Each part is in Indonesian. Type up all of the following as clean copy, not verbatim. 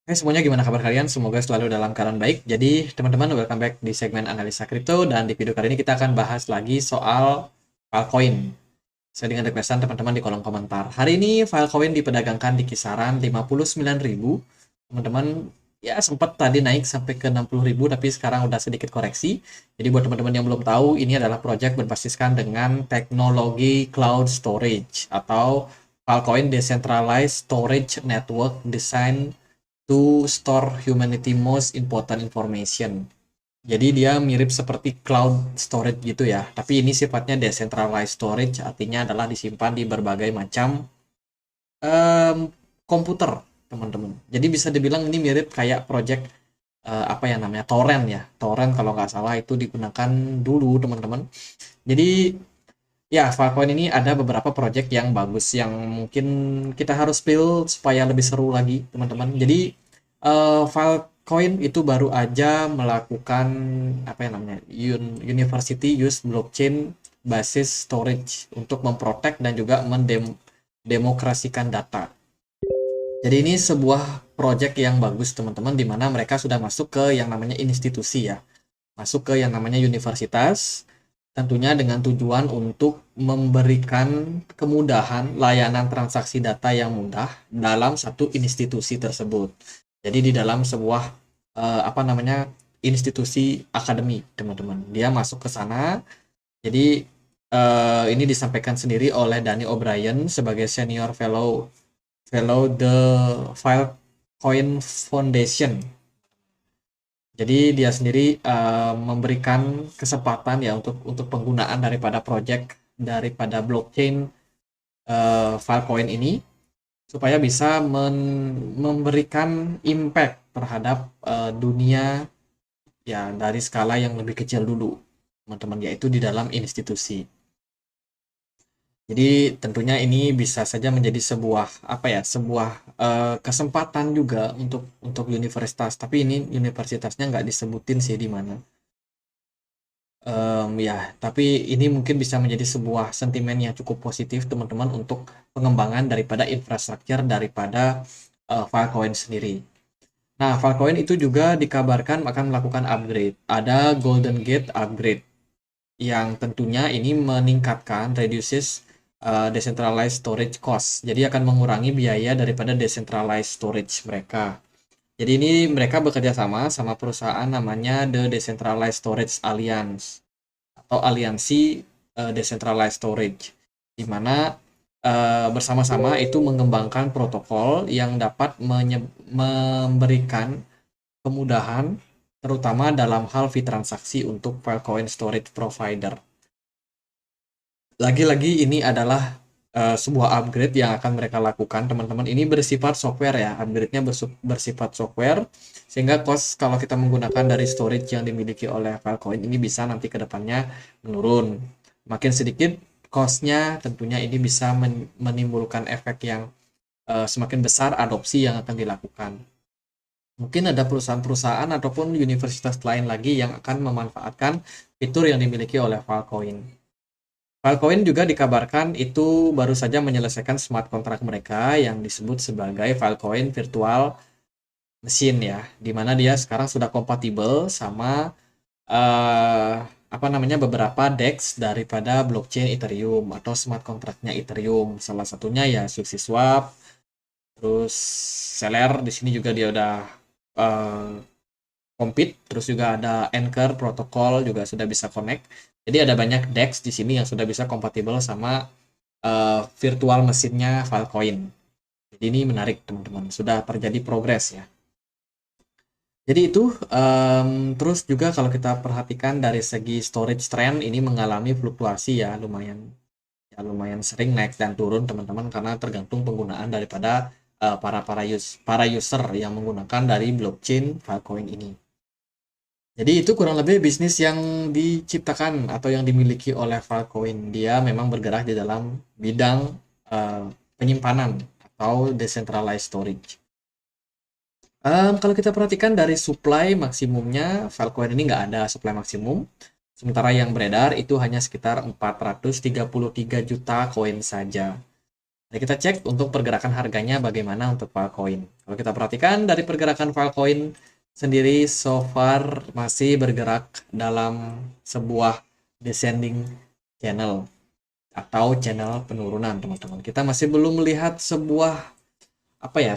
Hai semuanya, gimana kabar kalian? Semoga selalu dalam keadaan baik. Jadi, teman-teman, welcome back di segmen analisa kripto. Dan di video kali ini kita akan bahas lagi soal Filecoin. Saya dengan requestan teman-teman di kolom komentar. Hari ini Filecoin diperdagangkan di kisaran 59.000. Teman-teman, ya sempat tadi naik sampai ke 60.000, tapi sekarang udah sedikit koreksi. Jadi buat teman-teman yang belum tahu, ini adalah project berbasiskan dengan teknologi cloud storage atau Filecoin Decentralized Storage Network Design to store humanity most important information. Jadi dia mirip seperti cloud storage gitu ya, tapi ini sifatnya decentralized storage, artinya adalah disimpan di berbagai macam em, komputer, teman-teman. Jadi bisa dibilang ini mirip kayak project apa ya namanya, torrent ya. Torrent kalau nggak salah itu digunakan dulu, teman-teman. Jadi ya, Filecoin ini ada beberapa project yang bagus yang mungkin kita harus build supaya lebih seru lagi, teman-teman. Jadi Filecoin itu baru aja melakukan apa ya namanya, University Use Blockchain Basis Storage untuk memprotek dan juga mendemokrasikan data. Jadi ini sebuah project yang bagus, teman-teman, di mana mereka sudah masuk ke yang namanya institusi ya, masuk ke yang namanya universitas, tentunya dengan tujuan untuk memberikan kemudahan layanan transaksi data yang mudah dalam satu institusi tersebut. Jadi di dalam sebuah apa namanya, institusi akademi, teman-teman. Dia masuk ke sana. Jadi ini disampaikan sendiri oleh Danny O'Brien sebagai senior fellow fellow the Filecoin Foundation. Jadi dia sendiri memberikan kesempatan ya untuk penggunaan daripada project daripada blockchain Filecoin ini supaya bisa memberikan impact terhadap dunia ya dari skala yang lebih kecil dulu, teman-teman, yaitu di dalam institusi. Jadi tentunya ini bisa saja menjadi sebuah apa ya, sebuah kesempatan juga untuk universitas, tapi ini universitasnya nggak disebutin sih di mana. Ya, tapi ini mungkin bisa menjadi sebuah sentimen yang cukup positif, teman-teman, untuk pengembangan daripada infrastruktur daripada Filecoin sendiri. Nah, Filecoin itu juga dikabarkan akan melakukan upgrade. Ada Golden Gate upgrade yang tentunya ini meningkatkan reduces decentralized storage cost. Jadi akan mengurangi biaya daripada decentralized storage mereka. Jadi ini mereka bekerja sama perusahaan namanya The Decentralized Storage Alliance atau Aliansi Decentralized Storage, di mana bersama-sama itu mengembangkan protokol yang dapat memberikan kemudahan terutama dalam hal fee transaksi untuk Filecoin storage provider. Lagi-lagi ini adalah sebuah upgrade yang akan mereka lakukan, teman-teman. Ini bersifat software ya, upgrade-nya bersifat software, sehingga cost kalau kita menggunakan dari storage yang dimiliki oleh Filecoin ini bisa nanti ke depannya menurun. Makin sedikit cost-nya, tentunya ini bisa menimbulkan efek yang semakin besar adopsi yang akan dilakukan. Mungkin ada perusahaan-perusahaan ataupun universitas lain lagi yang akan memanfaatkan fitur yang dimiliki oleh Filecoin. Filecoin juga dikabarkan itu baru saja menyelesaikan smart contract mereka yang disebut sebagai Filecoin Virtual Machine ya, di mana dia sekarang sudah kompatibel sama apa namanya, beberapa DEX daripada blockchain Ethereum atau smart contract-nya Ethereum. Salah satunya ya SushiSwap, terus Celer di sini juga dia udah compete, terus juga ada Anchor protokol juga sudah bisa connect. Jadi ada banyak DEX di sini yang sudah bisa kompatibel sama virtual mesinnya Filecoin. Jadi ini menarik, teman-teman. Sudah terjadi progres ya. Jadi itu terus juga kalau kita perhatikan dari segi storage trend ini mengalami fluktuasi ya, lumayan sering naik dan turun, teman-teman, karena tergantung penggunaan daripada para user yang menggunakan dari blockchain Filecoin ini. Jadi itu kurang lebih bisnis yang diciptakan atau yang dimiliki oleh Filecoin. Dia memang bergerak di dalam bidang penyimpanan atau decentralized storage. Kalau kita perhatikan dari supply maksimumnya, Filecoin ini nggak ada supply maksimum. Sementara yang beredar itu hanya sekitar 433 juta koin saja. Nah, kita cek untuk pergerakan harganya bagaimana untuk Filecoin. Kalau kita perhatikan dari pergerakan Filecoin sendiri so far masih bergerak dalam sebuah descending channel atau channel penurunan, teman-teman. Kita masih belum melihat sebuah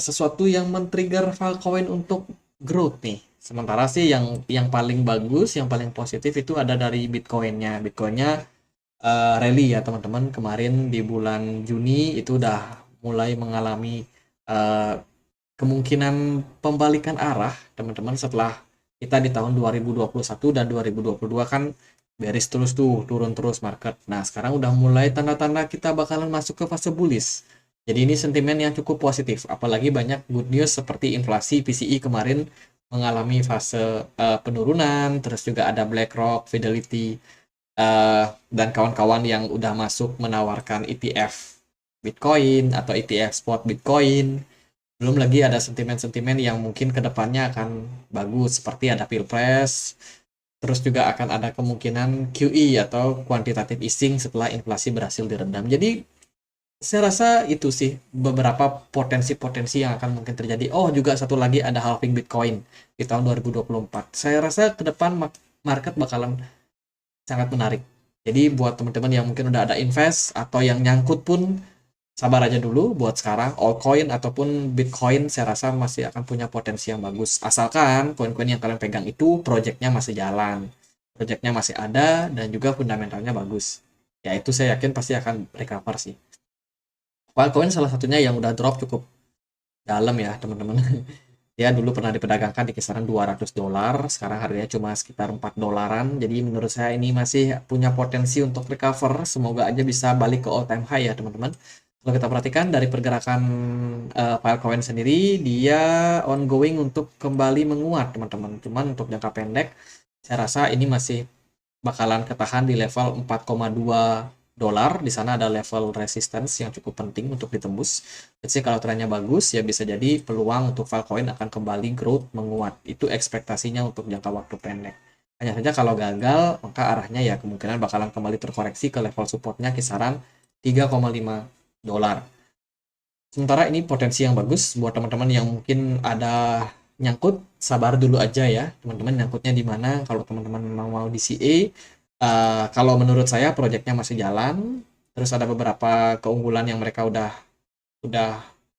sesuatu yang men-trigger Filecoin untuk growth nih. Sementara sih yang paling bagus, yang paling positif itu ada dari Bitcoinnya. Bitcoinnya rally ya teman-teman, kemarin di bulan Juni itu udah mulai mengalami uh, kemungkinan pembalikan arah teman-teman setelah kita di tahun 2021 dan 2022 kan bearish terus tuh, turun terus market. Nah sekarang udah mulai tanda-tanda kita bakalan masuk ke fase bullish. Jadi ini sentimen yang cukup positif, apalagi banyak good news seperti inflasi PCE kemarin mengalami fase penurunan, terus juga ada BlackRock, Fidelity, dan kawan-kawan yang udah masuk menawarkan ETF Bitcoin atau ETF spot Bitcoin. Belum lagi ada sentimen-sentimen yang mungkin kedepannya akan bagus, seperti ada Pilpres, terus juga akan ada kemungkinan QE atau quantitative easing setelah inflasi berhasil diredam. Jadi saya rasa itu sih beberapa potensi-potensi yang akan mungkin terjadi. Oh, juga satu lagi ada halving Bitcoin di tahun 2024. Saya rasa ke depan market bakalan sangat menarik. Jadi buat teman-teman yang mungkin udah ada invest atau yang nyangkut pun sabar aja dulu buat sekarang. Altcoin ataupun Bitcoin saya rasa masih akan punya potensi yang bagus. Asalkan koin-koin yang kalian pegang itu projectnya masih jalan. Projectnya masih ada dan juga fundamentalnya bagus. Ya itu saya yakin pasti akan recover sih. Filecoin salah satunya yang udah drop cukup dalam ya teman-teman. Dia dulu pernah diperdagangkan di kisaran $200, sekarang harganya cuma sekitar $4. Jadi menurut saya ini masih punya potensi untuk recover. Semoga aja bisa balik ke all time high ya teman-teman. Kalau kita perhatikan dari pergerakan Filecoin sendiri, dia ongoing untuk kembali menguat teman-teman. Cuman untuk jangka pendek, saya rasa ini masih bakalan ketahan di level $4,2. Di sana ada level resistance yang cukup penting untuk ditembus. Jadi kalau trennya bagus ya bisa jadi peluang untuk Filecoin akan kembali growth menguat. Itu ekspektasinya untuk jangka waktu pendek. Hanya saja kalau gagal maka arahnya ya kemungkinan bakalan kembali terkoreksi ke level supportnya kisaran $3,5. Sementara ini potensi yang bagus buat teman-teman yang mungkin ada nyangkut, sabar dulu aja ya teman-teman, nyangkutnya di mana. Kalau teman-teman memang mau di CA, kalau menurut saya proyeknya masih jalan, terus ada beberapa keunggulan yang mereka udah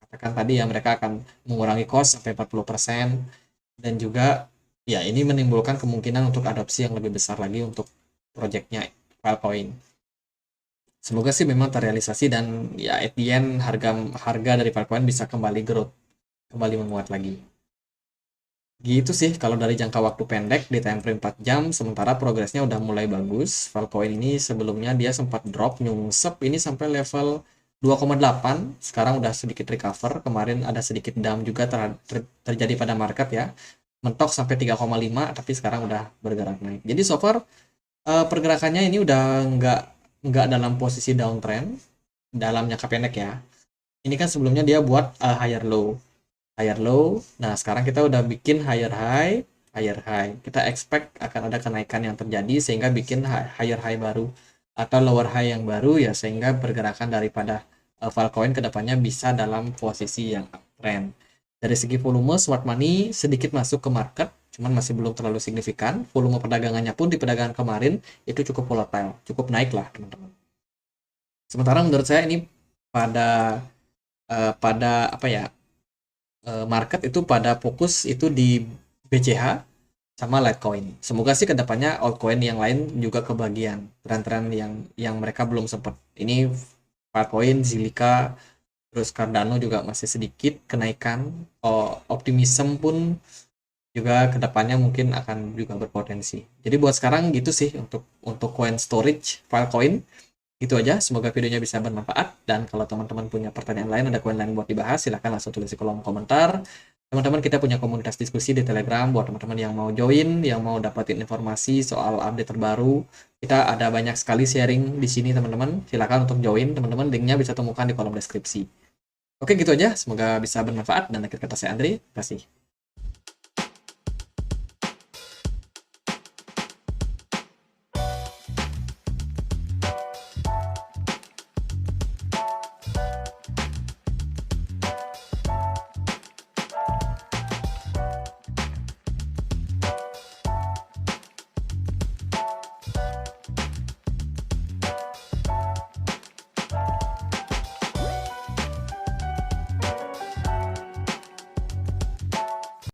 katakan tadi ya, mereka akan mengurangi cost sampai 40%, dan juga ya ini menimbulkan kemungkinan untuk adopsi yang lebih besar lagi untuk proyeknya Filecoin. Semoga sih memang terrealisasi dan ya at the end harga dari Filecoin bisa kembali growth, kembali menguat lagi. Gitu sih kalau dari jangka waktu pendek di time frame 4 jam, sementara progresnya udah mulai bagus. Filecoin ini sebelumnya dia sempat drop nyungsep ini sampai level 2,8, sekarang udah sedikit recover. Kemarin ada sedikit dump juga terjadi pada market ya. Mentok sampai 3,5 tapi sekarang udah bergerak naik. Jadi so far pergerakannya ini udah nggak dalam posisi downtrend dalam jangka pendek ya. Ini kan sebelumnya dia buat higher low. Nah, sekarang kita udah bikin higher high. Kita expect akan ada kenaikan yang terjadi sehingga bikin higher high baru atau lower high yang baru ya, sehingga pergerakan daripada Filecoin kedepannya bisa dalam posisi yang uptrend. Dari segi volume, smart money sedikit masuk ke market, cuman masih belum terlalu signifikan. Volume perdagangannya pun di perdagangan kemarin itu cukup volatile, cukup naik lah teman-teman. Sementara menurut saya ini pada market itu pada fokus itu di BCH sama Litecoin. Semoga sih kedepannya altcoin yang lain juga kebagian tren-tren yang mereka belum sempat. Ini Filecoin, Zilliqa, terus Cardano juga masih sedikit kenaikan. Optimism pun juga kedepannya mungkin akan juga berpotensi. Jadi buat sekarang gitu sih untuk coin storage Filecoin. Itu aja, semoga videonya bisa bermanfaat, dan kalau teman-teman punya pertanyaan lain, ada koin lain buat dibahas, silahkan langsung tulis di kolom komentar. Teman-teman, kita punya komunitas diskusi di Telegram buat teman-teman yang mau join, yang mau dapatin informasi soal update terbaru. Kita ada banyak sekali sharing di sini teman-teman, silahkan untuk join teman-teman, linknya bisa temukan di kolom deskripsi. Oke gitu aja, semoga bisa bermanfaat, dan akhir kata saya Andre, terima kasih.